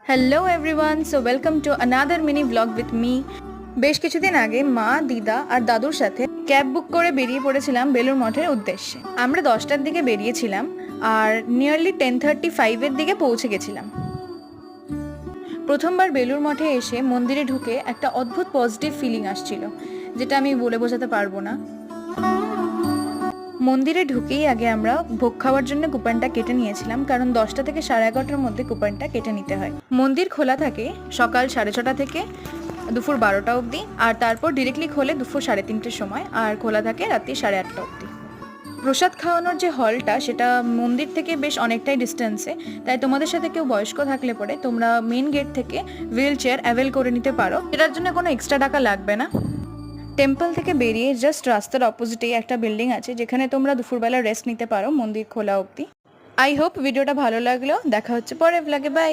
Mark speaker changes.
Speaker 1: Hello everyone, so welcome to another mini blog with me. বেশ কিছুদিন আগে মা, দিদা আর দাদুর সাথে ক্যাব বুক করে বেরিয়ে পড়েছিলাম বেলুড় মঠের উদ্দেশ্যে। আমরা 10টার দিকে বেরিয়েছিলাম আর নিয়ারলি 10:35-এর দিকে পৌঁছে গেছিলাম। প্রথমবার বেলুড় মঠে এসে মন্দিরে ঢুকে একটা অদ্ভুত পজিটিভ ফিলিং আসছিল, যেটা আমি বলে বোঝাতে পারবো না। মন্দিরে ঢুকেই আগে আমরা ভোগ খাওয়ার জন্য কুপনটা কেটে নিয়েছিলাম, কারণ 10টা থেকে 11:30টার মধ্যে কুপনটা কেটে নিতে হয়। মন্দির খোলা থাকে সকাল 6:30 থেকে দুপুর 12টা অবধি, আর তারপর ডিরেক্টলি খোলে দুপুর 3:30-টের সময়, আর খোলা থাকে রাত্রি 8:30 অবধি। প্রসাদ খাওয়ানোর যে হলটা সেটা মন্দির থেকে বেশ অনেকটাই ডিস্টেন্সে, তাই তোমাদের সাথে কেউ বয়স্ক থাকলে পরে তোমরা মেন গেট থেকে হুইল চেয়ার অ্যাভেল করে নিতে পারো, এটার জন্য কোনো এক্সট্রা টাকা লাগবে না। টেম্পল থেকে বেরিয়ে জাস্ট রাস্তার অপোজিটেই একটা বিল্ডিং আছে, যেখানে তোমরা দুপুরবেলা রেস্ট নিতে পারো মন্দির খোলা অবধি। আই হোপ ভিডিওটা ভালো লাগলো। দেখা হচ্ছে পরের ব্লগে। বাই।